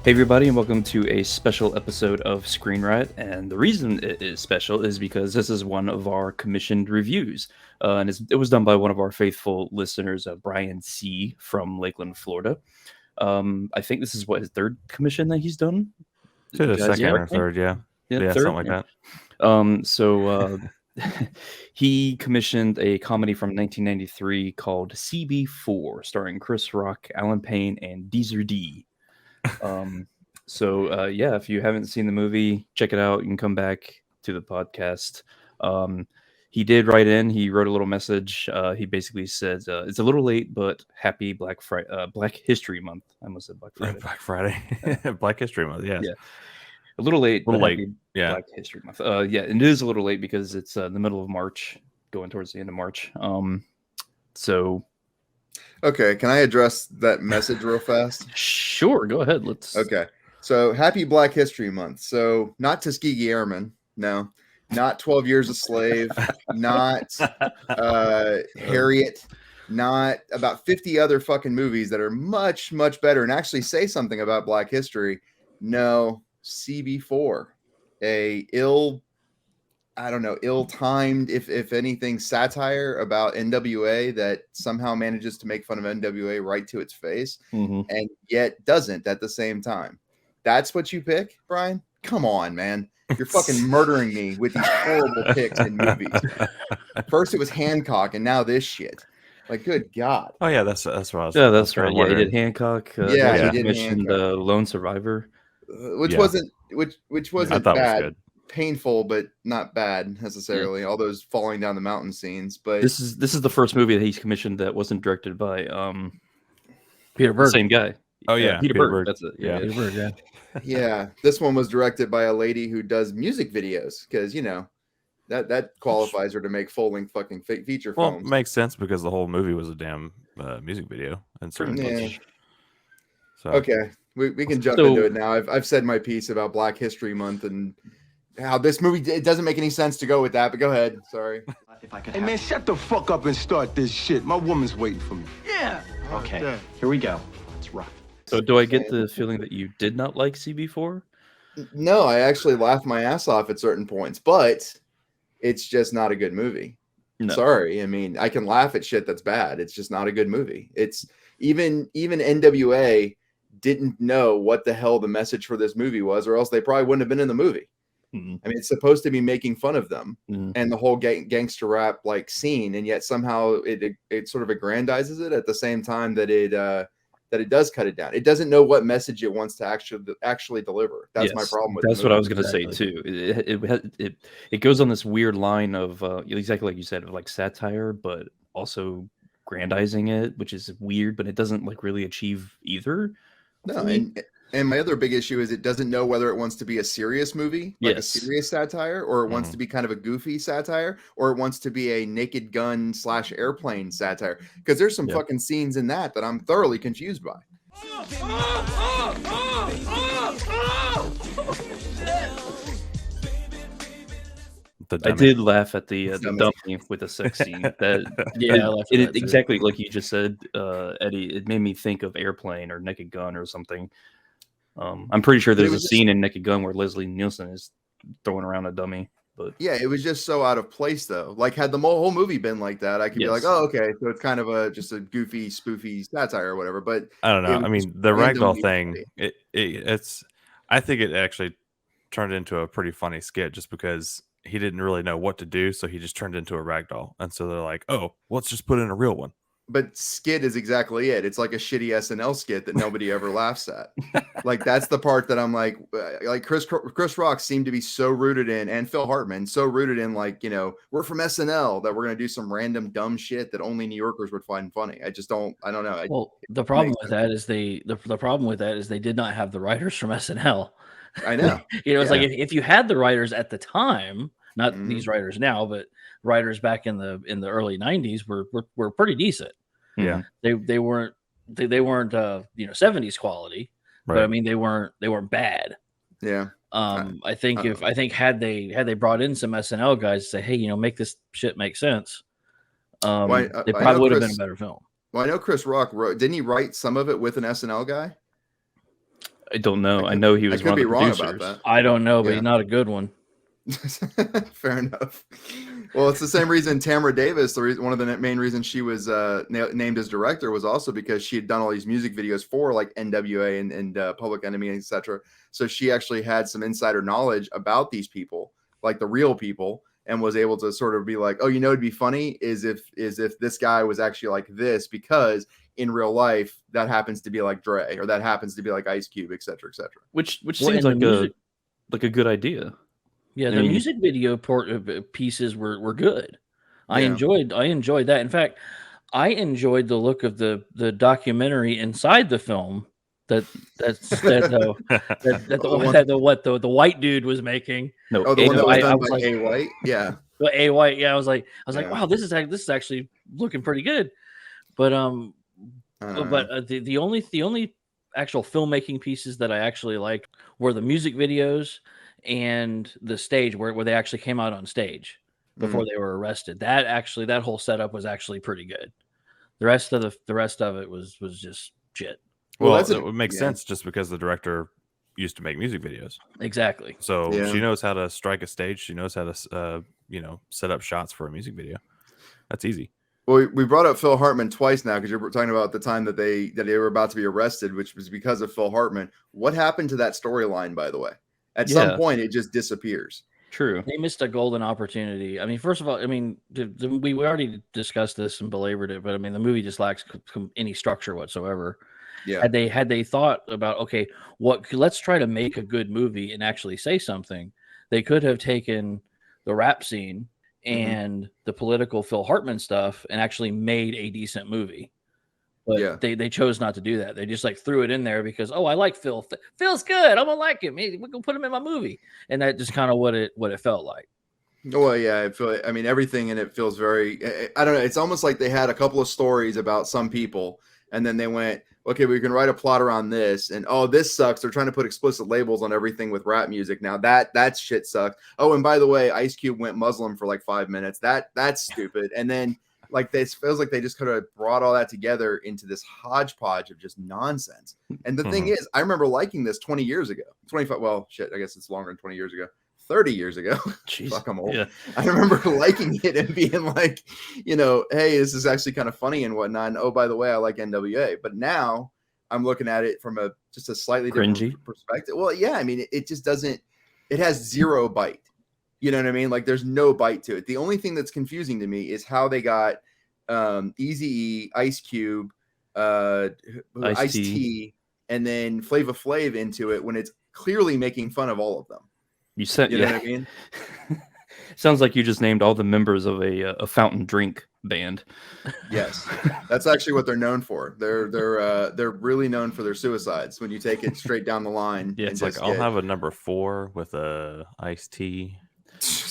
Hey everybody, and welcome to a special episode of Screen Riot. And the reason it is special is because this is one of our commissioned reviews, and it was done by one of our faithful listeners, Brian C. from Lakeland, Florida. I think this is his third commission that he's done. To the second or third, yeah, third? something like that. So he commissioned a comedy from 1993 called CB4, starring Chris Rock, Alan Payne, and Deezer D. Yeah, if you haven't seen the movie, check it out. You can come back to the podcast. He did write in. He wrote a little message. He basically said it's a little late, but happy Black History Month. I almost said Black Friday. Black Friday, Black History Month. Yes. Yeah, a little late. Yeah, Black History Month. Yeah, and it is a little late because it's the middle of March, going towards the end of March. Okay, can I address that message real fast? Sure, go ahead. Okay, so happy Black History Month. So not Tuskegee Airmen, no, not 12 Years a Slave, not Harriet, not about 50 other fucking movies that are much, much better and actually say something about Black history. No, CB4, ill-timed, if anything, satire about NWA that somehow manages to make fun of NWA right to its face, and yet doesn't at the same time. That's what you pick, Brian? Come on, man. You're fucking murdering me with these horrible picks in movies. First it was Hancock, and now this shit. Like, good God. Oh yeah, that's what I was. Yeah, that's right. Yeah, he did Hancock. He did commissioned Lone Survivor, which wasn't I thought bad. Was good. Painful, but not bad necessarily. All those falling down the mountain scenes. But this is the first movie that he's commissioned that wasn't directed by Peter Berg. Same guy. Oh yeah, Peter Berg. That's it. Yeah, Peter Berg. Yeah. Yeah, this one was directed by a lady who does music videos, because that qualifies her to make full-length fucking feature films. Well, it makes sense because the whole movie was a damn music video and certain footage. So okay, we can jump into it now. I've said my piece about Black History Month and how this movie, it doesn't make any sense to go with that, but go ahead. Sorry. Hey man, shut the fuck up and start this shit. My woman's waiting for me. Yeah. Okay. Here we go. Let's rock. So do I get the feeling that you did not like CB4? No, I actually laughed my ass off at certain points, but it's just not a good movie. No. Sorry. I mean, I can laugh at shit that's bad. It's just not a good movie. It's even NWA didn't know what the hell the message for this movie was, or else they probably wouldn't have been in the movie. I mean, it's supposed to be making fun of them and the whole gangster rap like scene, and yet somehow it sort of aggrandizes it at the same time that it does cut it down. It doesn't know what message it wants to actually deliver. That's my problem with that's what I was going to say too. It goes on this weird line of exactly like you said, of like satire, but also grandizing it, which is weird, but it doesn't like really achieve either. No, and my other big issue is it doesn't know whether it wants to be a serious movie, like a serious satire, or it wants to be kind of a goofy satire, or it wants to be a Naked Gun / airplane satire. Because there's some fucking scenes in that I'm thoroughly confused by. I did laugh at the dummy with the sex scene. Exactly like you just said, Eddie. It made me think of Airplane or Naked Gun or something. I'm pretty sure there's a scene in Naked Gun where Leslie Nielsen is throwing around a dummy. But yeah, it was just so out of place though. Like had the whole movie been like that, I could be like, oh, okay, so it's kind of just a goofy, spoofy satire or whatever. But I don't know. I mean, the ragdoll thing, it's. I think it actually turned into a pretty funny skit just because he didn't really know what to do, so he just turned into a ragdoll. And so they're like, oh, let's just put in a real one. But skit is exactly it. It's like a shitty SNL skit that nobody ever laughs at. Like that's the part that I'm like Chris Rock seemed to be so rooted in, and Phil Hartman so rooted in, like, we're from SNL, that we're gonna do some random dumb shit that only New Yorkers would find funny. I don't know. Well, the problem with that is they did not have the writers from SNL. I know. It's like if you had the writers at the time, not these writers now, but writers back in the early 90s were pretty decent. Yeah. They weren't 70s quality, right. But I mean they weren't bad. Yeah. I think had they brought in some SNL guys to say, hey, make this shit make sense, they probably would have been a better film. Well, I know Chris Rock didn't he write some of it with an SNL guy? I don't know. I know he was one of the producers. Wrong about that. I don't know, but he's not a good one. Fair enough. Well, it's the same reason Tamara Davis, one of the main reasons she was named as director, was also because she had done all these music videos for like NWA and Public Enemy, etc. So she actually had some insider knowledge about these people, like the real people, and was able to sort of be like, oh, it'd be funny is if this guy was actually like this, because in real life that happens to be like Dre, or that happens to be like Ice Cube, etc., etc. Which seems like a good idea. Yeah, the music video pieces were good. I enjoyed that. In fact, I enjoyed the look of the documentary inside the film that the white dude was making. No, the one that was done by A White. Yeah, A White. Yeah, I was like, wow, this is actually looking pretty good. But the only actual filmmaking pieces that I actually liked were the music videos and the stage where they actually came out on stage before they were arrested. That whole setup was actually pretty good. The rest of it was just shit. Well, it would make sense just because the director used to make music videos. Exactly. So she knows how to strike a stage. She knows how to set up shots for a music video. That's easy. Well, we brought up Phil Hartman twice now because you're talking about the time that they were about to be arrested, which was because of Phil Hartman. What happened to that storyline, by the way? At some point, it just disappears. True. They missed a golden opportunity. I mean, first of all, we already discussed this and belabored it, but the movie just lacks any structure whatsoever. Yeah. Had they thought about, okay, let's try to make a good movie and actually say something, they could have taken the rap scene and the political Phil Hartman stuff and actually made a decent movie. But they chose not to do that. They just threw it in there because, I like Phil. Phil's good. I'm gonna like him. We're gonna put him in my movie, and that just kind of what it felt like. Well, yeah, everything in it feels very. I don't know. It's almost like they had a couple of stories about some people, and then they went, okay, we can write a plot around this, and this sucks. They're trying to put explicit labels on everything with rap music now. That shit sucks. Oh, and by the way, Ice Cube went Muslim for like 5 minutes. That's stupid. And then. This feels like they just could have brought all that together into this hodgepodge of just nonsense. And the thing is, I remember liking this 20 years ago. 25. Well, shit, I guess it's longer than 20 years ago. 30 years ago. Jeez. Fuck, I'm old. Yeah. I remember liking it and being like, hey, this is actually kind of funny and whatnot. And, oh, by the way, I like NWA. But now I'm looking at it from just a slightly different perspective. Well, yeah, it just doesn't. It has zero bite. You know what I mean? There's no bite to it. The only thing that's confusing to me is how they got Eazy-e, Ice Cube, Ice-T, and then Flava Flav into it when it's clearly making fun of all of them. You know what I mean? Sounds like you just named all the members of a fountain drink band. Yes, that's actually what they're known for. They're really known for their suicides when you take it straight down the line. Yeah, it's I'll have a number 4 with a iced tea.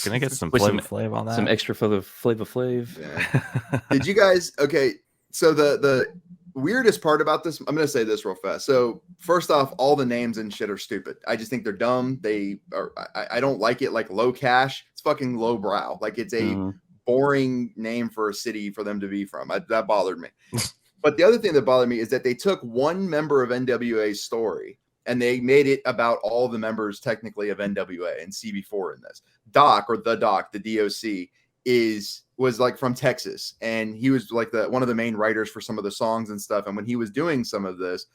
Can I get some Flava Flav on that? Some extra Flava Flav. Yeah. Did you guys? Okay, so the weirdest part about this, I'm gonna say this real fast. So first off, all the names and shit are stupid. I just think they're dumb. They are. I don't like it. Like Low Cash, it's fucking low brow. It's a boring name for a city for them to be from. That bothered me. But the other thing that bothered me is that they took one member of NWA's story and they made it about all the members technically of NWA and CB4 in this. Doc, the DOC, was from Texas, and he was one of the main writers for some of the songs and stuff. And when he was doing some of this,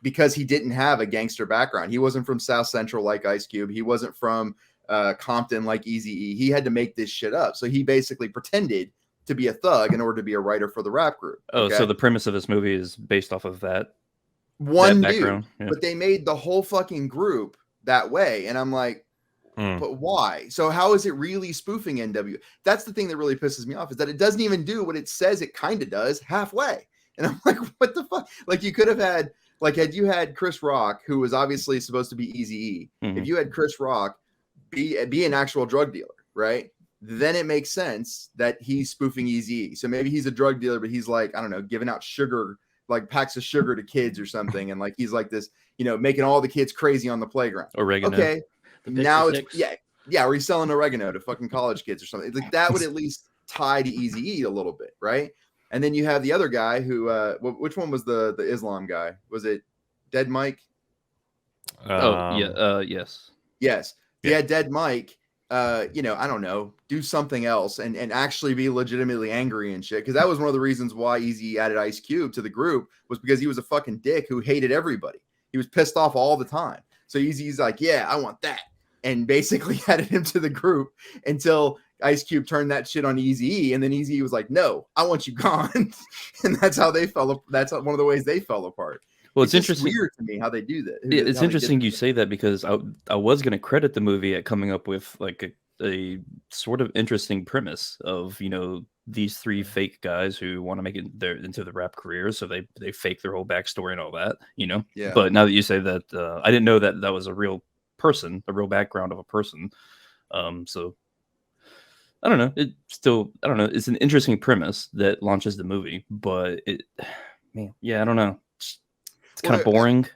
because he didn't have a gangster background, he wasn't from South Central like Ice Cube, he wasn't from Compton like Eazy-E, he had to make this shit up. So he basically pretended to be a thug in order to be a writer for the rap group. Oh, okay? So the premise of this movie is based off of that one dude, but they made the whole fucking group that way, and I'm like, but why? So how is it really spoofing NWA? That's the thing that really pisses me off, is that it doesn't even do what it says it kind of does halfway. And I'm like, what the fuck? You could have had, had you had Chris Rock, who was obviously supposed to be Eazy-E, if you had Chris Rock be an actual drug dealer, right? Then it makes sense that he's spoofing Eazy-E. So maybe he's a drug dealer, but he's I don't know, giving out sugar, packs of sugar to kids or something. And he's this, making all the kids crazy on the playground. Oregano. Okay. now it's where he's selling oregano to fucking college kids or something. Like that would at least tie to Eazy-E a little bit, right? And then you have the other guy who, which one was the Islam guy? Was it Dead Mike? Yes. Yes. Yeah, Dead Mike. I don't know, do something else and actually be legitimately angry and shit. Because that was one of the reasons why Eazy added Ice Cube to the group, was because he was a fucking dick who hated everybody. He was pissed off all the time. So Eazy's like, yeah, I want that. And basically added him to the group until Ice Cube turned that shit on Eazy-E. And then Eazy-E was like, no, I want you gone. And that's how they fell. That's one of the ways they fell apart. Well, it's interesting. Weird to me how they do that. It's interesting you say that, because I was going to credit the movie at coming up with like a sort of interesting premise of, these three fake guys who want to make it into the rap career, so they fake their whole backstory and all that, Yeah. But now that you say that, I didn't know that was a real person, a real background of a person. So I don't know. I don't know. It's an interesting premise that launches the movie, but I don't know. It's kind of boring.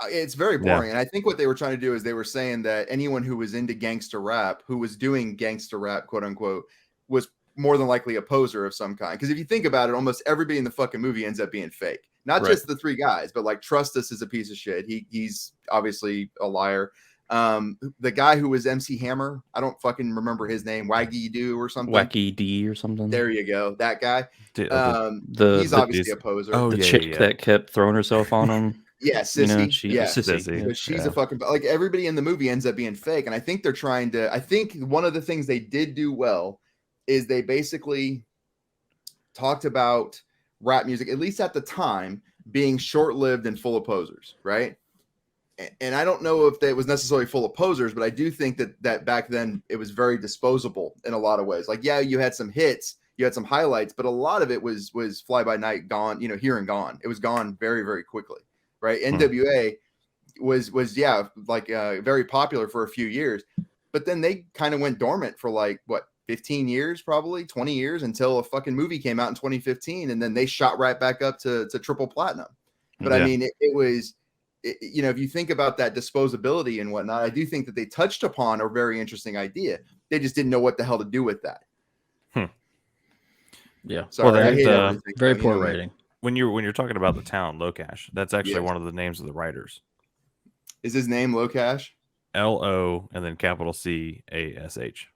It's very boring. Yeah. And I think what they were trying to do is they were saying that anyone who was into gangster rap, who was doing gangster rap, quote unquote, was more than likely a poser of some kind. Because if you think about it, almost everybody in the fucking movie ends up being fake. Not just the three guys, but like Trustus is a piece of shit. He's obviously a liar. The guy who was MC Hammer, I don't fucking remember his name, Waggy Do or something. Wacky D or something. There you go. That guy. He's obviously a poser. Oh, the chick that kept throwing herself on him. Yeah, Sissy. Sissy. So she's a fucking, like, everybody in the movie ends up being fake. And I think they're trying to, I think one of the things they did do well is they basically talked about rap music, at least at the time, being short-lived and full of posers, right? And I don't know if that was necessarily full of posers, but I do think that back then it was very disposable in a lot of ways. Like, yeah, you had some hits, you had some highlights, but a lot of it was fly by night, gone, here and gone. It was gone very, very quickly, right? NWA was very popular for a few years, but then they kind of went dormant for 15 years, probably 20 years, until a fucking movie came out in 2015, and then they shot right back up to triple platinum. But I mean, it was. If you think about that disposability and whatnot, I do think that they touched upon a very interesting idea. They just didn't know what the hell to do with that. Yeah. Sorry, I hate everything. Very poor writing. When you're talking about the town Locash, that's actually one of the names of the writers. Is his name Locash? L-O and then capital C-A-S-H.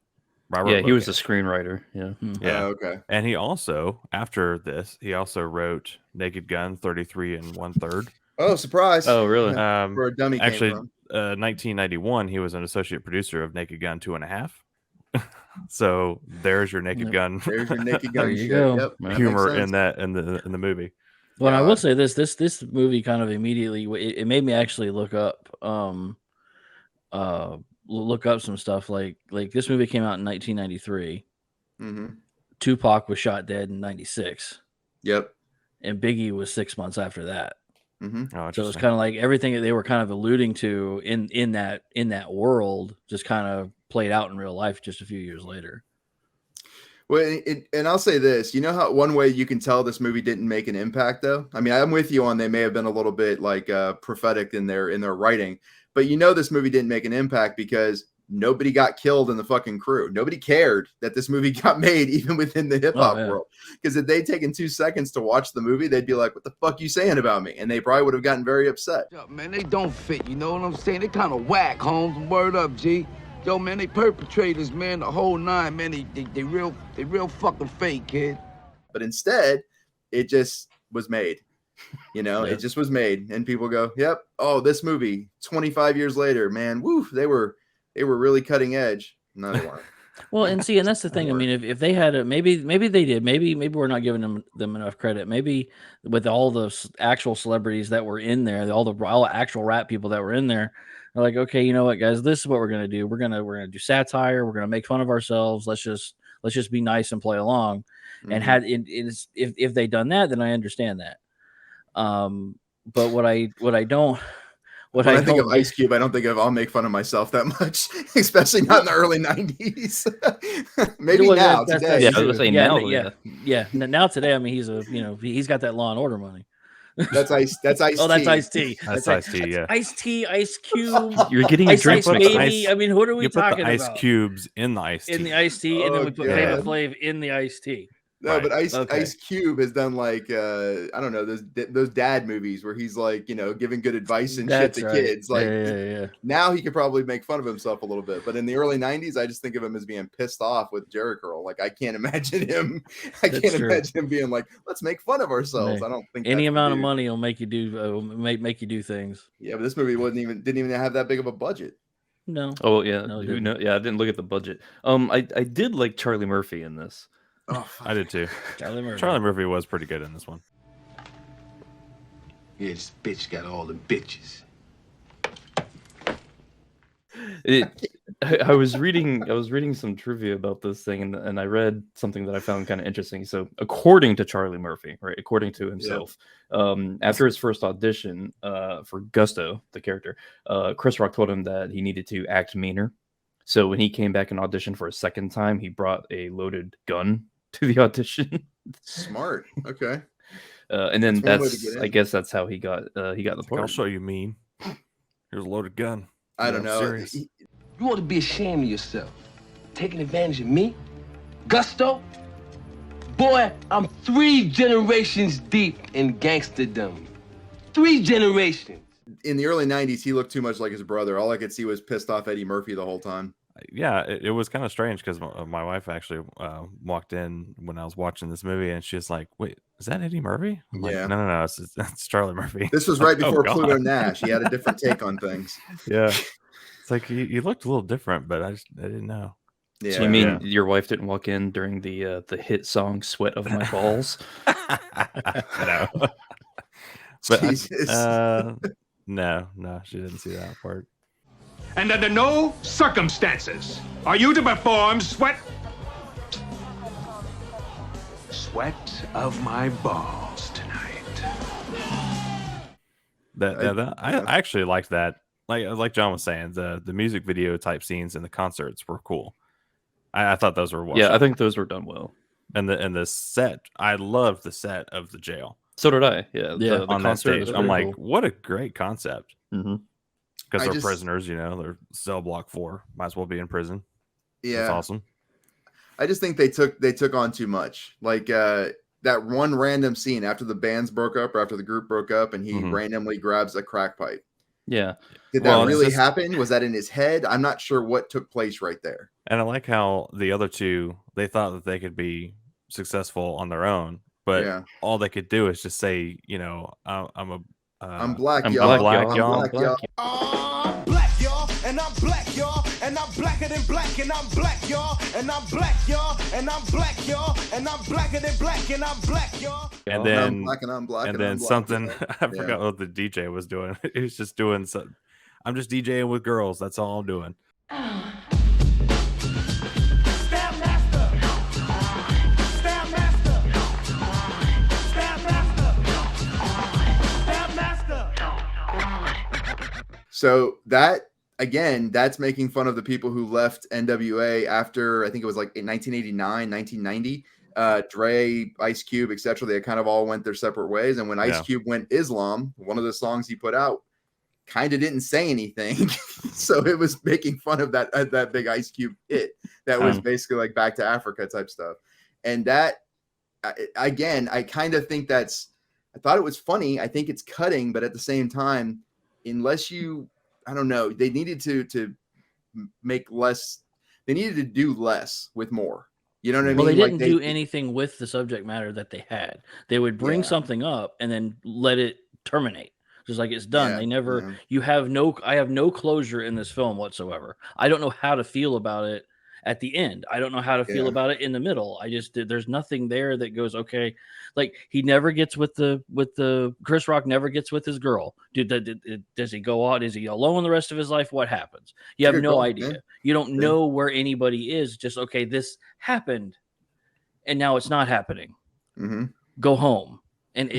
He was a screenwriter. Yeah. Yeah. Oh, okay. And he also, after this, wrote Naked Gun 33 1/3. Oh, surprise. Oh, really? Where a dummy actually, came from. 1991, he was an associate producer of Naked Gun 2.5. So there's your Naked Gun. There's your Naked Gun. There you go. Yep. Humor in the movie. Well, I will say this movie kind of immediately it made me actually look up some stuff. Like this movie came out in 1993. Mm-hmm. Tupac was shot dead in 96. Yep. And Biggie was 6 months after that. Mm-hmm. Oh, so it's kind of like everything that they were kind of alluding to in that world just kind of played out in real life just a few years later. Well, and I'll say this, how one way you can tell this movie didn't make an impact, though? I mean, I'm with you on they may have been a little bit prophetic in their writing, but this movie didn't make an impact because nobody got killed in the fucking crew. Nobody cared that this movie got made, even within the hip hop world. Because if they'd taken 2 seconds to watch the movie, they'd be like, what the fuck you saying about me? And they probably would have gotten very upset. Yo, man, they don't fit, you know what I'm saying? They kind of whack, Holmes. Word up, G. Yo, man, they perpetrators, man, the whole nine, man. They real fucking fake, kid. But instead, it just was made. It just was made. And people go, yep, oh, this movie, 25 years later, man, woo, they were really cutting edge. No, they weren't. Well, and that's the thing. I mean, if they had maybe they did. Maybe we're not giving them enough credit. Maybe with all the actual celebrities that were in there, all the actual rap people that were in there, they're like, okay, you know what, guys, this is what we're gonna do. We're gonna do satire. We're gonna make fun of ourselves. Let's just be nice and play along. Mm-hmm. And if they done that, then I understand that. But what I don't. When I think of Ice Cube, I don't think of I'll make fun of myself that much, especially not in the early 90s. Maybe now, today. Yeah, I was going to say now. Yeah. Now today, I mean, he's got that Law and Order money. That's Ice. That's Ice. Oh, that's Ice-T. That's Ice-T. Yeah. Ice-T, Ice Cube. You're getting Ice drinks Ice mixed up. Baby. I mean, what are we talking the ice about? cubes in the Ice-T. In the Ice-T, and then we put Flavor God. Flav in the Ice-T. No, Right. but Ice Okay. Cube has done like I don't know, those dad movies where he's like, you know, giving good advice and That's shit to right. kids. Like Yeah. now he could probably make fun of himself a little bit. But in the early 90s, I just think of him as being pissed off with Jerry Curl. Like I can't imagine him. Imagine him being like, let's make fun of ourselves. Right. I don't think Any that's amount the of dude. money will make you do make you do things. Yeah, but this movie didn't even have that big of a budget. No. Oh yeah, No, it who didn't. know? Yeah, I didn't look at the budget. I did like Charlie Murphy in this. Oh, I did too. Charlie Murphy. Charlie Murphy was pretty good in this one. Yeah, this bitch got all the bitches. I was reading some trivia about this thing, and I read something that I found kind of interesting. So, according to Charlie Murphy, right, according to himself, after his first audition for Gusto, the character, Chris Rock told him that he needed to act meaner. So when he came back and auditioned for a second time, he brought a loaded gun to the audition. Smart. Okay. And then I guess that's how he got the part. I'll show you mean. Here's a loaded gun. I don't know. Serious. You ought to be ashamed of yourself. Taking advantage of me? Gusto? Boy, I'm 3 generations deep in gangsterdom. 3 generations. In the early 90s, he looked too much like his brother. All I could see was pissed off Eddie Murphy the whole time. Yeah, it was kind of strange because my wife actually walked in when I was watching this movie, and she's like, "Wait, is that Eddie Murphy?" I'm like, Yeah. No, it's Charlie Murphy. This was right Oh, before God. Pluto Nash. He had a different take on things. Yeah, it's like he looked a little different, but I didn't know. Yeah. So you mean your wife didn't walk in during the hit song "Sweat of My Balls"? No, but Jesus. no, she didn't see that part. And under no circumstances are you to perform sweat of my balls tonight. I actually liked that. Like John was saying, the music video type scenes and the concerts were cool. I thought those were well shot. I think those were done well. And the set, I loved the set of the jail. So did I. Yeah, Yeah. On that stage, I'm like, cool. what a great concept. Mm-hmm. Because they're prisoners, you know, they're cell block 4, might as well be in prison. Yeah. That's awesome. I just think they took on too much. Like that one random scene after the bands broke up or after the group broke up and he randomly grabs a crack pipe. Yeah. Did that really happen? Was that in his head? I'm not sure what took place right there. And I like how the other two, they thought that they could be successful on their own, but all they could do is just say, you know, I'm black, y'all. I'm black, y'all. I'm black, y'all. I'm black, y'all, and I'm black, y'all, and I'm blacker than black, and I'm black, y'all, and I'm black, y'all, and I'm black, y'all, and I'm blacker than black, and I'm black, y'all. And then I'm black, and I'm black, and then I'm black, something I forgot what the DJ was doing. He was just doing something. I'm just DJing with girls. That's all I'm doing. So that again, that's making fun of the people who left NWA after I think it was like in 1989, 1990. Dre, Ice Cube, etc. They kind of all went their separate ways. And when Ice Cube went Islam, one of the songs he put out kind of didn't say anything. So it was making fun of that big Ice Cube hit that was basically like Back to Africa type stuff. And that again, I kind of think I thought it was funny. I think it's cutting, but at the same time, unless I don't know, they needed to make less. They needed to do less with more. You know what I mean? Well, they didn't do anything with the subject matter that they had. They would bring something up and then let it terminate. Just like it's done. They never. I have no closure in this film whatsoever. I don't know how to feel about it at the end. I don't know how to feel about it in the middle. There's nothing there that goes, okay. Like he never gets with the Chris Rock never gets with his girl. Does he go out? Is he alone the rest of his life? What happens? You have no idea. Man. You don't know where anybody is. Just, okay, this happened and now it's not happening. Mm-hmm. Go home. And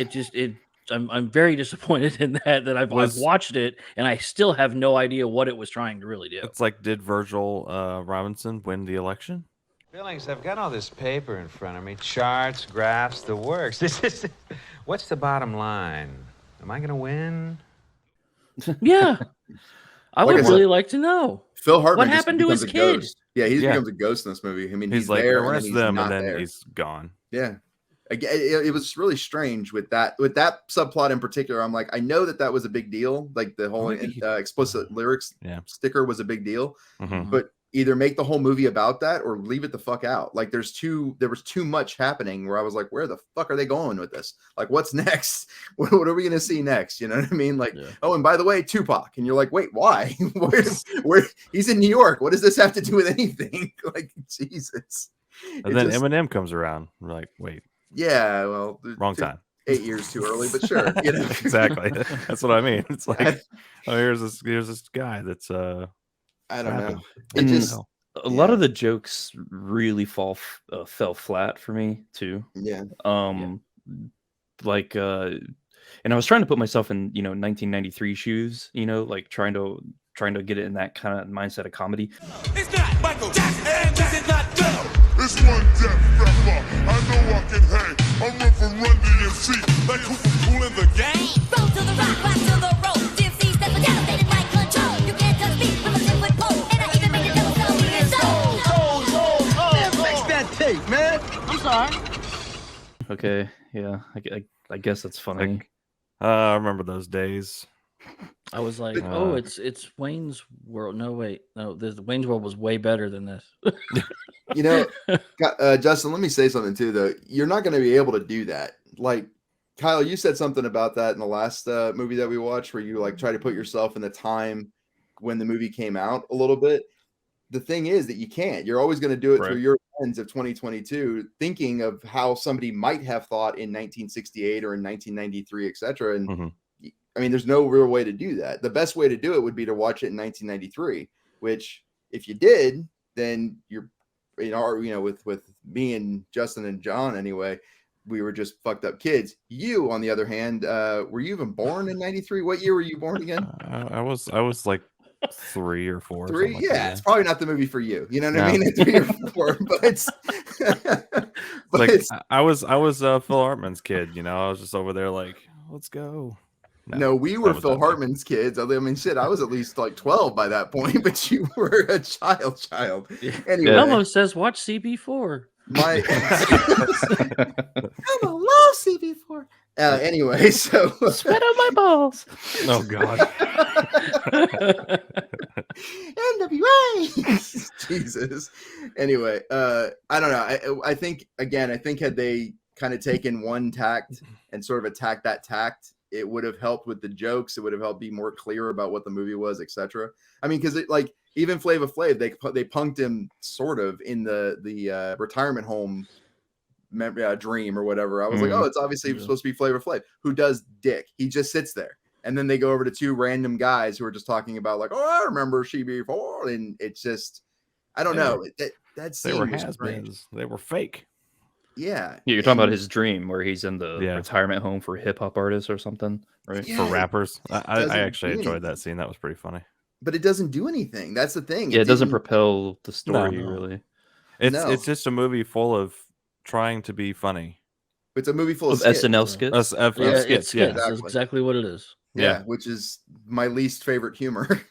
I'm very disappointed in that I've watched it and I still have no idea what it was trying to really do. It's like, did Virgil Robinson win the election? Billings, I've got all this paper in front of me, charts, graphs, the works. What's the bottom line? Am I gonna win? Yeah, I would really like to know. Phil Hartman. What happened to his kid? Ghost. Yeah, he becomes a ghost in this movie. I mean, he's like there, arrest and then them, and then there. he's gone. Yeah. Again, it was really strange with that subplot in particular. I'm like, I know that was a big deal. Like the whole explicit lyrics sticker was a big deal, but either make the whole movie about that or leave it the fuck out. Like there was too much happening where I was like, where the fuck are they going with this? Like, what's next? What are we going to see next? You know what I mean? Like, oh, and by the way, Tupac. And you're like, wait, why? where he's in New York. What does this have to do with anything? Like, Jesus. And then Eminem comes around. We're like, wait. Yeah, well, wrong time. 8 years too early, but sure. You know? Exactly. That's what I mean. It's like, oh, here's this guy that's I don't know. It just a lot of the jokes really fell flat for me too. Yeah. Like and I was trying to put myself in 1993 shoes, like trying to get it in that kind of mindset of comedy. It's not Michael Jackson, and this is not Dell. It's one death rapper. I know I can hang. I'm run for Run DMC. Like who from Cool in the Game? Roll to the rock, rock to the roll. DMC step for delegated like control. You can't touch me, I'm a 10-foot pole. And I even made a double soul in soul. Man, fix that tape, man. I'm sorry. Okay, yeah, I guess that's funny. I remember those days. I was like, oh, it's Wayne's World. No, wait, no, the Wayne's World was way better than this. Justin, let me say something too, though. You're not going to be able to do that. Like, Kyle, you said something about that in the last movie that we watched, where you like try to put yourself in the time when the movie came out a little bit. The thing is that you can't. You're always going to do it through your lens of 2022, thinking of how somebody might have thought in 1968 or in 1993, etc. And I mean, there's no real way to do that. The best way to do it would be to watch it in 1993, which if you did, then you're, with me and Justin and John anyway, we were just fucked up kids. You, on the other hand, were you even born in 93? What year were you born again? I was like 3 or 4. 3? Like yeah, it's probably not the movie for you. You know what I mean? It's 3 or 4, but I was Phil Hartman's kid. I was just over there like, let's go. No, we were Phil Hartman's kids. I mean, shit, I was at least like 12 by that point, but you were a child. Anyway, Elmo says, watch CB4. Elmo loves CB4. Anyway, so sweat on my balls. Oh God. NWA. Jesus. Anyway, I don't know. I think had they kind of taken one tact and sort of attacked that tact, it would have helped with the jokes. It would have helped be more clear about what the movie was, etc. I mean, because even Flava Flav, they punked him sort of in the retirement home dream or whatever. I was like, oh, it's obviously supposed to be Flava Flav. Who does dick? He just sits there, and then they go over to 2 random guys who are just talking about like, oh, I remember CB4, and it's just, I don't know. That scene they were has-beens. They were fake. Yeah, you're talking about his dream where he's in the retirement home for hip hop artists or something, right? For rappers. I actually enjoyed that scene. That was pretty funny. But it doesn't do anything. That's the thing. Yeah, it doesn't propel the story really. It's just a movie full of trying to be funny. It's a movie full of SNL skits. Skits. That's exactly what it is. Yeah, which is my least favorite humor.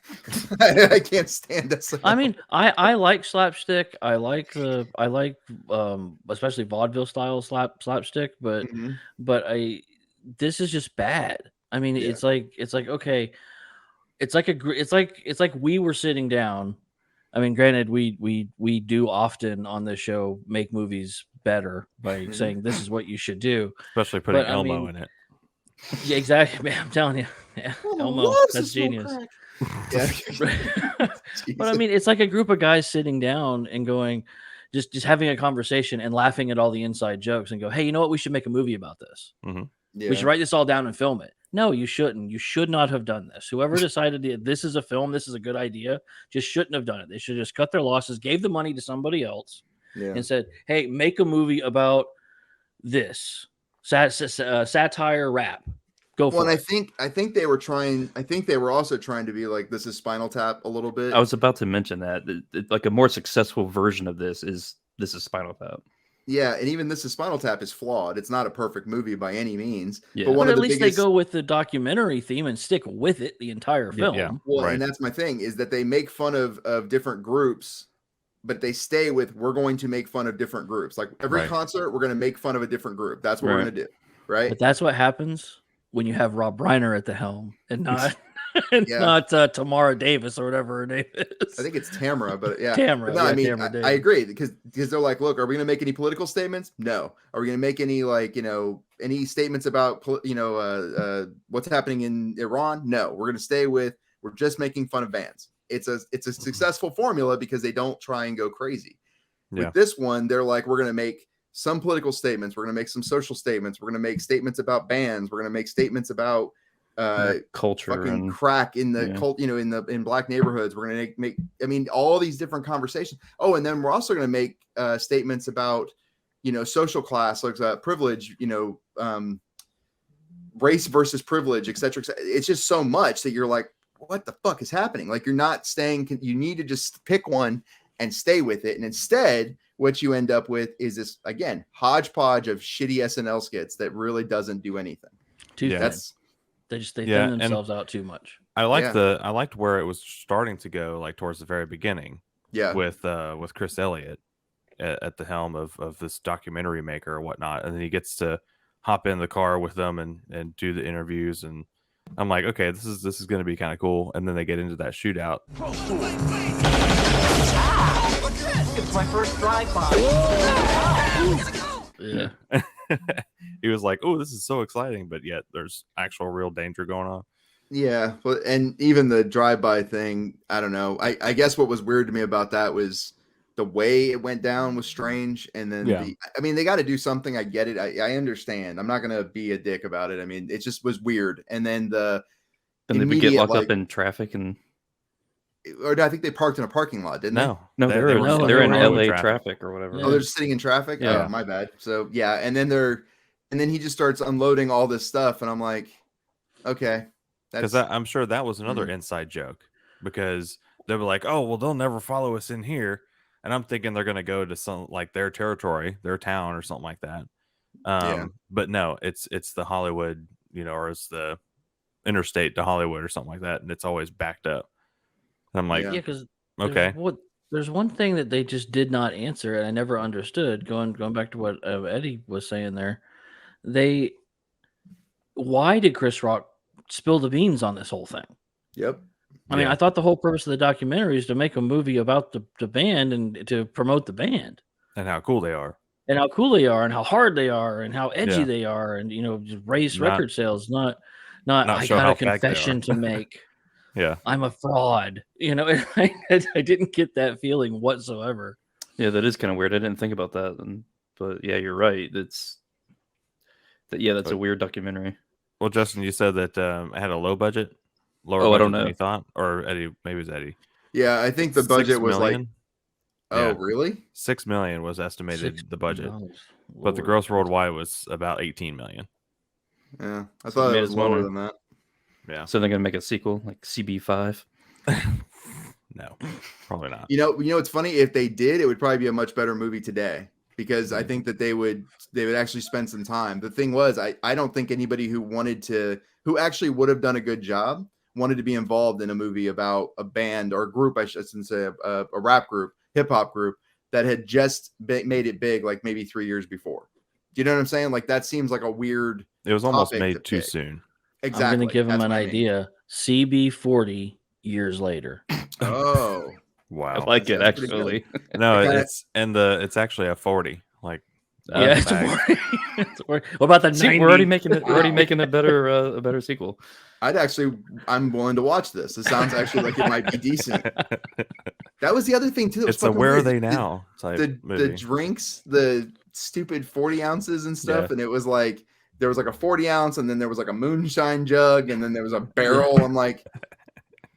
I can't stand it. I mean, I like slapstick. I like especially vaudeville style slapstick, but this is just bad. I mean, it's like okay, it's like we were sitting down. I mean, granted, we do often on this show make movies better by saying this is what you should do, especially putting Elmo in it. Yeah, exactly, man. I'm telling you, Elmo, that's genius. But I mean, it's like a group of guys sitting down and going, just having a conversation and laughing at all the inside jokes and go, hey, you know what? We should make a movie about this. We should write this all down and film it. No, you shouldn't. You should not have done this. Whoever decided this is a film, this is a good idea, just shouldn't have done it. They should just cut their losses, gave the money to somebody else, and said, hey, make a movie about this. Satire rap. Go for it. I think they were trying. I think they were also trying to be like, this is Spinal Tap a little bit. I was about to mention that like a more successful version of this is Spinal Tap. Yeah, and even this is Spinal Tap is flawed. It's not a perfect movie by any means. Yeah. But at least they go with the documentary theme and stick with it the entire film. Yeah. Well, and that's my thing is that they make fun of different groups, but they stay with we're going to make fun of different groups. Like every concert, we're going to make fun of a different group. That's what we're going to do, right? But that's what happens when you have Rob Reiner at the helm and not Tamara Davis or whatever her name is. I think it's Tamara, but yeah, Tamara. But no, I mean, I agree because they're like, look, are we going to make any political statements? No. Are we going to make any any statements about what's happening in Iran? No. We're going to stay with we're just making fun of bands. It's a successful formula because they don't try and go crazy. Yeah. With this one, they're like, we're going to make some political statements. We're going to make some social statements. We're going to make statements about bands. We're going to make statements about culture and crack in the cult, in black neighborhoods. We're going to make all these different conversations. Oh, and then we're also going to make statements about, social class, like privilege, race versus privilege, et cetera, et cetera. It's just so much that you're like, what the fuck is happening? Like you're not staying, you need to just pick one and stay with it. And instead, what you end up with is this, again, hodgepodge of shitty SNL skits that really doesn't do anything. They thin themselves out too much. I liked where it was starting to go, like towards the very beginning. Yeah. With Chris Elliott at the helm of this documentary maker or whatnot. And then he gets to hop in the car with them and do the interviews, and I'm like, okay, this is going to be kind of cool. And then they get into that shootout. It's my first drive-by. Yeah. He was like, oh, this is so exciting, but yet there's actual real danger going on. Yeah. Well, and even the drive-by thing, I don't know. I guess what was weird to me about that was the way it went down was strange. And then they got to do something. I get it. I understand. I'm not going to be a dick about it. I mean, it just was weird. And then they would get locked up in traffic or I think they parked in a parking lot, didn't they? No, they're in LA traffic or whatever. Oh, they're just sitting in traffic? Yeah. Oh, my bad. So yeah, and then he just starts unloading all this stuff, and I'm like, okay. Because I'm sure that was another inside joke, because they were like, oh, well, they'll never follow us in here. And I'm thinking they're gonna go to some like their territory, their town, or something like that. But no, it's the Hollywood, or it's the interstate to Hollywood or something like that, and it's always backed up. And I'm like, because okay. There's one thing that they just did not answer, and I never understood. Going back to what Eddie was saying there, why did Chris Rock spill the beans on this whole thing? Yep. I mean, I thought the whole purpose of the documentary is to make a movie about the band and to promote the band and how cool they are, and how hard they are, and how edgy they are, and just raise record sales. Not I got a confession to make. Yeah, I'm a fraud. I didn't get that feeling whatsoever. Yeah, that is kind of weird. I didn't think about that, but yeah, you're right. That's a weird documentary. Well, Justin, you said that it had a low budget. Lower I don't know. Than you thought, or Eddie? Maybe it was Eddie. Yeah, I think the budget was like. Oh, really? $6 million was estimated the budget, but the gross worldwide was about 18 million. Yeah, I thought it was lower than that. Yeah. So they're gonna make a sequel like CB4. No, probably not. It's funny, if they did, it would probably be a much better movie today, because I think that they would actually spend some time. The thing was, I don't think anybody who actually would have done a good job wanted to be involved in a movie about a band or a group, I shouldn't say a rap group, hip hop group that had just made it big, like maybe 3 years before. Do you know what I'm saying? Like that seems like a weird. It was almost made too soon. Exactly. I'm going to give him an idea. CB40 years later. Oh, wow! I like it actually. No, it's actually a 40. Like, it's a 40. What about the 90? We're already making it. We're already making a better sequel. I'm willing to watch this. It sounds actually like it might be decent. That was the other thing too. It's the where are they now? The drinks, the stupid 40 ounces and stuff, and it was like. There was like a 40 ounce, and then there was like a moonshine jug, and then there was a barrel. I'm like,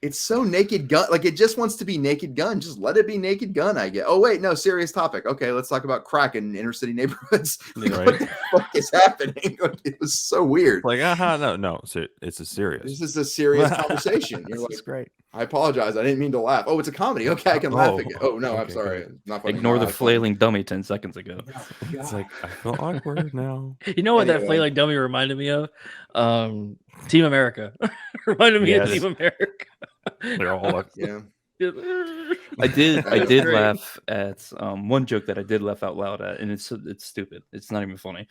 it's so Naked Gun. Like, it just wants to be Naked Gun. Just let it be Naked Gun, I get. Oh, wait, no, serious topic. Okay, let's talk about crack in inner city neighborhoods. Like, what the fuck is happening? Like, it was so weird. Like, no, it's a serious. This is a serious conversation. You're like, great. I apologize. I didn't mean to laugh. Oh, it's a comedy. Okay, I can laugh again. Oh no, okay, I'm sorry. Not funny. Ignore the Not flailing dummy 10 seconds ago. It's like I feel awkward now. You know what that Anyway. flailing dummy reminded me of? Team America. Reminded me of Yes. Team America. They're all like, Yeah. I did great. laugh at one joke that I did laugh out loud at, and it's stupid. It's not even funny.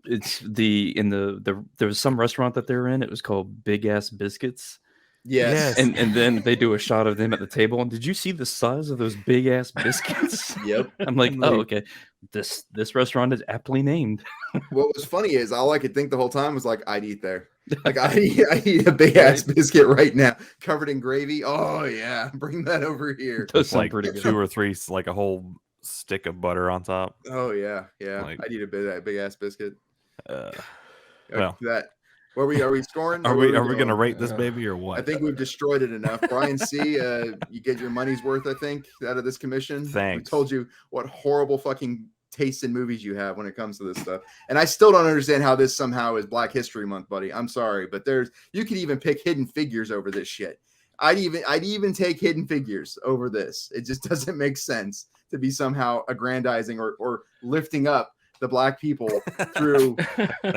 It's there was some restaurant that they were in. It was called Big Ass Biscuits. Yes. And then they do a shot of them at the table. And did you see the size of those big ass biscuits? Yep. I'm like, oh, okay. This restaurant is aptly named. What was funny is all I could think the whole time was like, I'd eat there. Like I eat a big ass biscuit right now, covered in gravy. Oh yeah, bring that over here. Those it's sound like pretty good. 2 or 3, like a whole stick of butter on top. Oh yeah, yeah. Like- I'd eat a big ass biscuit. Well, That. Are we scoring? are Or we where going to going? rate this baby or what? I think we've destroyed it enough. Brian C, you get your money's worth, I think, out of this commission. Thanks. We told you what horrible fucking taste in movies you have when it comes to this stuff. And I still don't understand how this somehow is Black History Month, buddy. I'm sorry, but you could even pick Hidden Figures over this shit. I'd even take Hidden Figures over this. It just doesn't make sense to be somehow aggrandizing or lifting up the black people through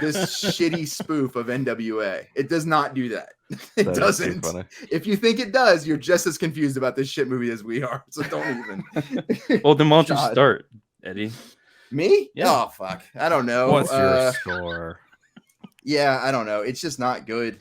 this shitty spoof of NWA. It does not do that. It That is too doesn't. funny. If you think it does, you're just as confused about this shit movie as we are. So don't even. Well, then why don't you God. start, Eddie? Me? Yeah. Oh fuck. I don't know. What's your score? Yeah, I don't know. It's just not good.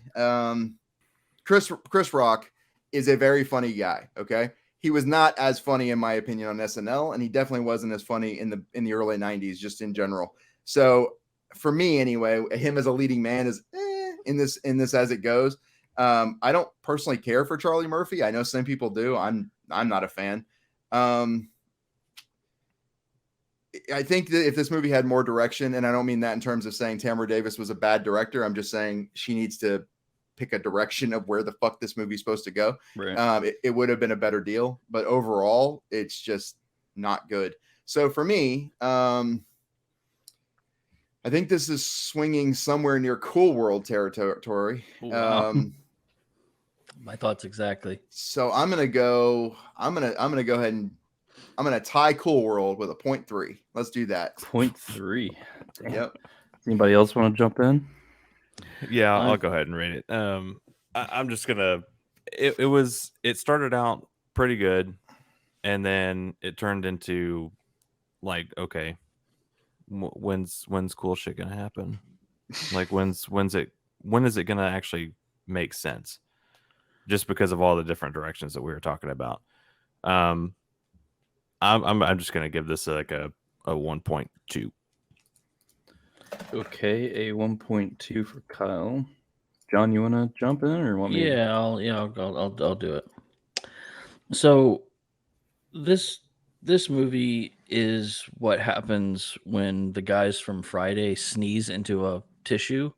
Chris Rock is a very funny guy. Okay. He was not as funny, in my opinion, on SNL, and he definitely wasn't as funny in the early 90s, just in general. So for me, anyway, him as a leading man is in this as it goes. I don't personally care for Charlie Murphy. I know some people do. I'm not a fan. I think that if this movie had more direction, and I don't mean that in terms of saying Tamara Davis was a bad director, I'm just saying she needs to pick a direction of where the fuck this movie's supposed to go. Right. It would have been a better deal, but overall, it's just not good. So for me, I think this is swinging somewhere near Cool World territory. Wow. My thoughts exactly. So I'm gonna go ahead and I'm gonna tie Cool World with a 0.3. Let's do that. 0.3. Yep. Anybody else want to jump in? Yeah, I'll go ahead and rate it. I'm just gonna. It started out pretty good, and then it turned into like, okay, when's cool shit gonna happen? Like when is it gonna actually make sense? Just because of all the different directions that we were talking about. I'm just gonna give this like a 1.2. Okay, a 1.2 for Kyle. John, you want to jump in or want me? Yeah, I'll do it. So this movie is what happens when the guys from Friday sneeze into a tissue,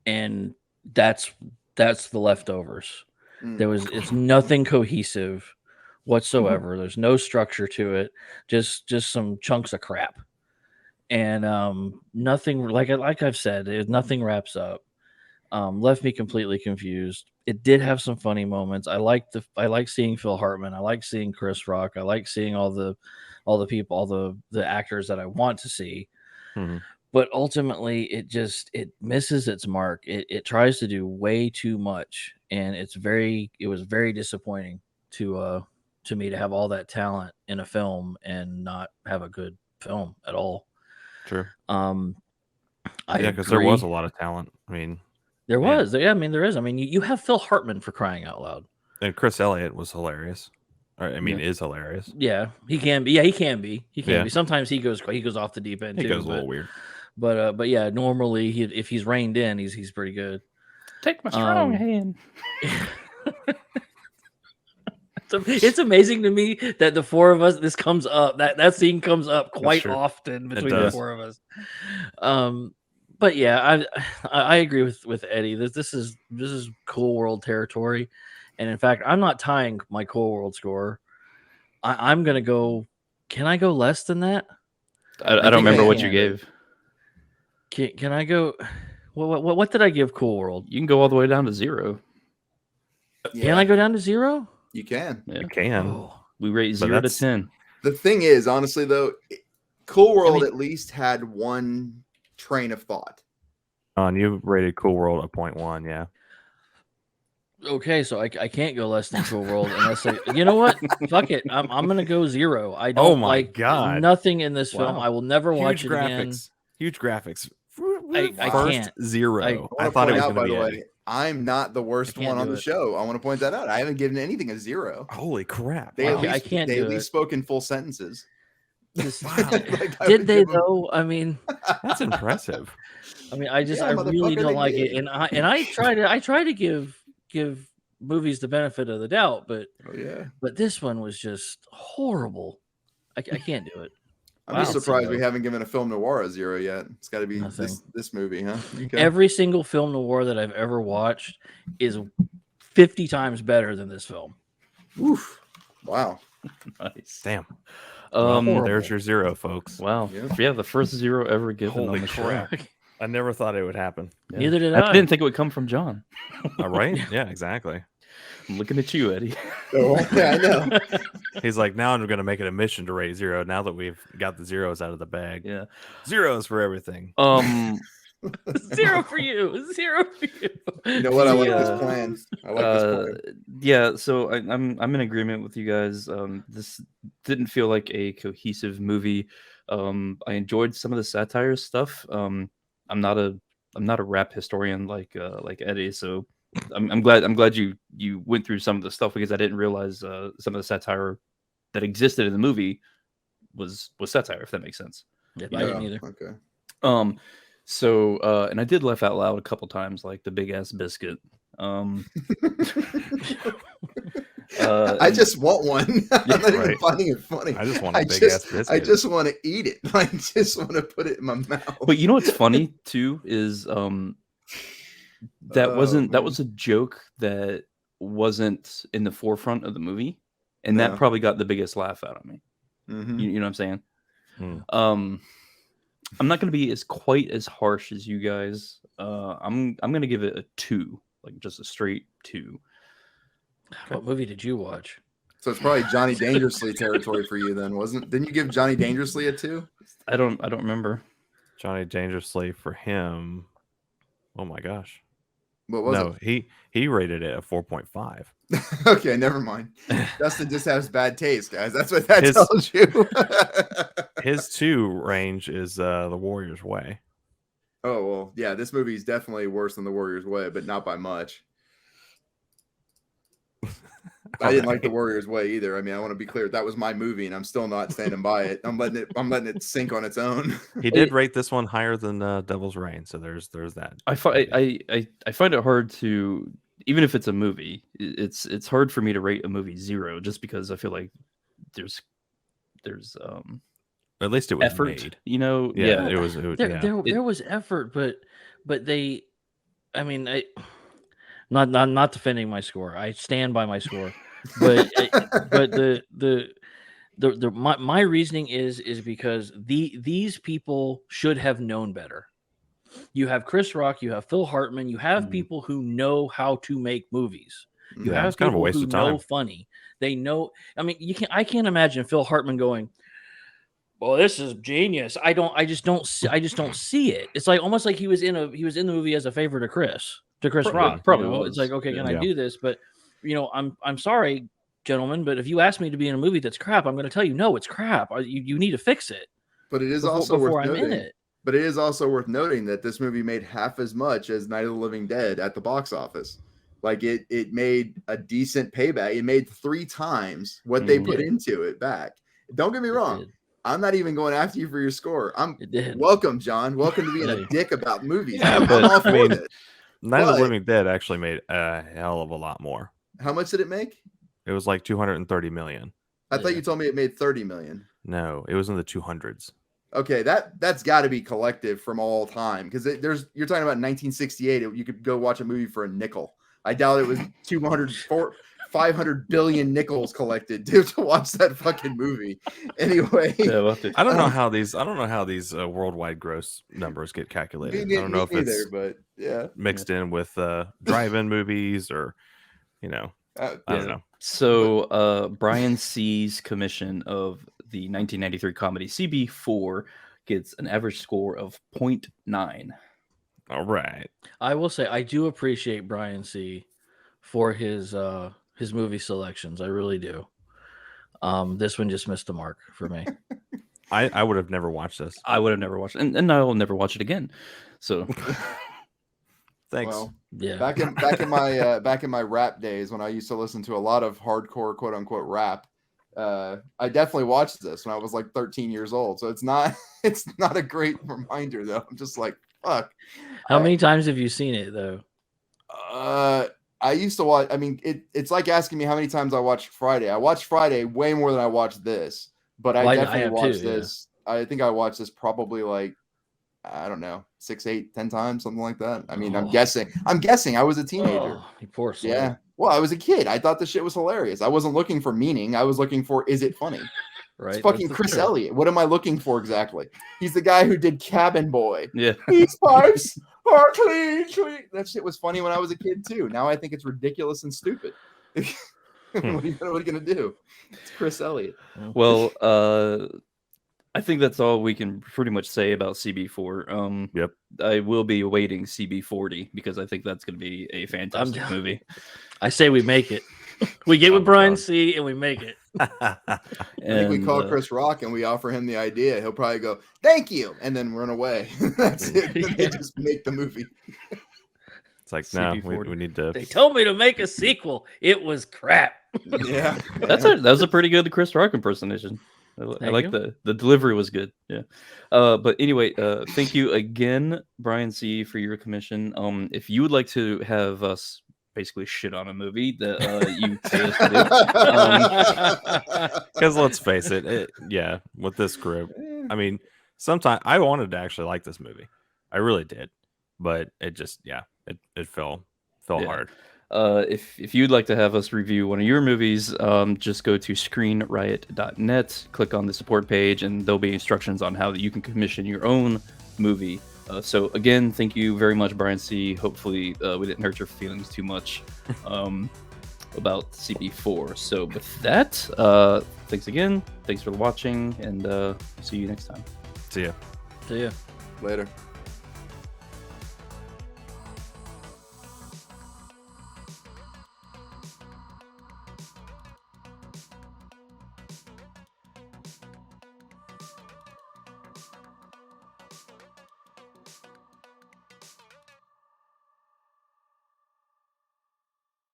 and that's the leftovers. It's nothing cohesive whatsoever. There's no structure to it. Just some chunks of crap. And nothing, like I've said, nothing wraps up. Left me completely confused. It did have some funny moments. I like seeing Phil Hartman. I like seeing Chris Rock. I like seeing all the people, all the actors that I want to see. Mm-hmm. But ultimately, it misses its mark. It tries to do way too much, and it was very disappointing to me to have all that talent in a film and not have a good film at all. True. Because there was a lot of talent. I mean, there was. Yeah, I mean, there is. I mean, you have Phil Hartman, for crying out loud. And Chris Elliott was hilarious. Is hilarious. Yeah, he can be. Yeah, he can be. He can be. Sometimes he goes off the deep end too. He goes a little weird. But yeah, normally if he's reined in, he's pretty good. Take my strong hand. It's amazing to me that the four of us, this comes up, that scene comes up quite often between the four of us. But yeah, I agree with Eddie. This is Cool World territory, and in fact, I'm not tying my Cool World score. I'm gonna go. Can I go less than that? I don't remember what you gave. Can I go? What did I give Cool World? You can go all the way down to 0. Can I go down to 0? You can. You can. Oh. We rate 0 to 10. The thing is, honestly, though, Cool World at least had one train of thought. And you rated Cool World a 0.1, yeah. Okay, so I can't go less than Cool World unless you know what? Fuck it. I'm gonna go 0. I don't like nothing in this film. I will never watch it again. Huge graphics. I can't. 0. I thought it was going to be. I'm not the worst one on the show. I want to point that out. I haven't given anything a 0. Holy crap! They at least spoke in full sentences. Did they though? I mean, that's impressive. I mean, I really don't like it, and I try to give movies the benefit of the doubt, but but this one was just horrible. I can't do it. I'm just surprised we haven't given a film noir a 0 yet. It's got to be this movie, huh? Okay. Every single film noir that I've ever watched is 50 times better than this film. Oof! Wow. Nice. Damn. There's your 0, folks. Wow. Yeah, the first 0 ever given. Holy on the crap! show. I never thought it would happen. Yeah. Neither did I. I didn't think it would come from John. All right. Yeah, exactly. I'm looking at you, Eddie. Oh, yeah, I know. He's like, now I'm going to make it a mission to rate 0 now that we've got the zeros out of the bag. Yeah. 0s for everything. 0 for you. 0 for you. You know what? I like this plan. I like this plan. Yeah, so I'm in agreement with you guys. This didn't feel like a cohesive movie. I enjoyed some of the satire stuff. I'm not a rap historian like Eddie, so I'm glad you went through some of the stuff because I didn't realize some of the satire that existed in the movie was satire, if that makes sense. Yeah, I didn't either. Okay. So and I did laugh out loud a couple times, like the big ass biscuit. I just want one. I'm not even finding it funny. I just want a big ass biscuit. I just want to eat it. I just want to put it in my mouth. But you know what's funny too is that was a joke that wasn't in the forefront of the movie, and that probably got the biggest laugh out of me. Mm-hmm. You know what I'm saying? I'm not going to be quite as harsh as you guys. I'm going to give it a 2, like just a straight 2. What movie did you watch? So it's probably Johnny Dangerously territory for you then, wasn't? Didn't you give Johnny Dangerously a 2? I don't remember. Johnny Dangerously for him. Oh my gosh. What was it? He rated it a 4.5. Okay, never mind. Justin just has bad taste, guys. That's what that tells you. His 2 range is The Warrior's Way. Oh well, yeah. This movie is definitely worse than The Warrior's Way, but not by much. I didn't like The Warrior's Way either. I mean, I want to be clear. That was my movie, and I'm still not standing by it. I'm letting it sink on its own. He did rate this one higher than Devil's Reign, so there's that. I find it hard to, even if it's a movie, it's hard for me to rate a movie 0 just because I feel like there's at least it was effort, made. you know. Yeah, it was. There was effort, but they, I mean, not defending my score. I stand by my score, but my reasoning is because these people should have known better. You have Chris Rock, you have Phil Hartman, you have people who know how to make movies. You have people kind of a waste who of time. Know funny. They know. I mean, I can't imagine Phil Hartman going, "Well, this is genius." I just don't see it. It's like almost like he was in the movie as a favor to Chris Rock. Probably. You know? It's like, okay, can I do this? But you know, I'm sorry, gentlemen, but if you ask me to be in a movie that's crap, I'm going to tell you no, it's crap. You need to fix it. But it is also worth noting. But it is also worth noting that this movie made half as much as Night of the Living Dead at the box office. Like it made a decent payback. It made 3 times what they put into it back. Don't get me wrong. I'm not even going after you for your score. Welcome, John. Welcome to being a dick about movies. Yeah, I'm all for it. Night of the Living Dead actually made a hell of a lot more. How much did it make? It was like 230 million. I thought you told me it made 30 million. No, it was in the 200s. Okay, that's got to be collective from all time because you're talking about 1968. You could go watch a movie for a nickel. I doubt it was 500 billion nickels collected to watch that fucking movie. Anyway, I don't know how these worldwide gross numbers get calculated. I don't know if it's but mixed in with drive-in movies or you know, I don't know. So Brian C's commission of the 1993 comedy CB4 gets an average score of 0.9. All right. I will say I do appreciate Brian C for his movie selections. I really do. This one just missed the mark for me. I would have never watched this. I would have never watched it, and I will never watch it again. So thanks. Well, yeah. Back in my rap days when I used to listen to a lot of hardcore quote unquote rap, I definitely watched this when I was like 13 years old. So it's not a great reminder though. I'm just like, fuck. How many times have you seen it though? I used to watch. I mean, it's like asking me how many times I watched Friday. I watched Friday way more than I watched this, but I definitely watched this. Yeah. I think I watched this probably like, I don't know, 6, 8, 10 times, something like that. I mean, I'm guessing. I was a teenager. Oh, you poor soul. Yeah. Well, I was a kid. I thought the shit was hilarious. I wasn't looking for meaning. I was looking for, is it funny? Right. It's fucking Chris Elliott. What am I looking for exactly? He's the guy who did Cabin Boy. Yeah. These pipes are clean. That shit was funny when I was a kid too. Now I think it's ridiculous and stupid. What are you gonna do? It's Chris Elliott. Well, I think that's all we can pretty much say about CB4. Yep. I will be awaiting CB40 because I think that's going to be a fantastic movie. I say we make it. We get with Brian C and we make it. I think we call Chris Rock and we offer him the idea. He'll probably go, "Thank you," and then run away. That's it. They just make the movie. It's like, no, we need to. They told me to make a sequel. It was crap. Yeah, that was a pretty good Chris Rock impersonation. I like the delivery was good. Yeah. But anyway, thank you again, Brian C, for your commission. If you would like to have us basically shit on a movie that you because let's face it, with this group, I mean, sometimes I wanted to actually like this movie. I really did, but it just it fell hard. If you'd like to have us review one of your movies, just go to screenriot.net, click on the support page, and there'll be instructions on how you can commission your own movie. So again, thank you very much, Brian C. Hopefully we didn't hurt your feelings too much about CB4. So with that, thanks again. Thanks for watching, and see you next time. See ya. See ya. Later.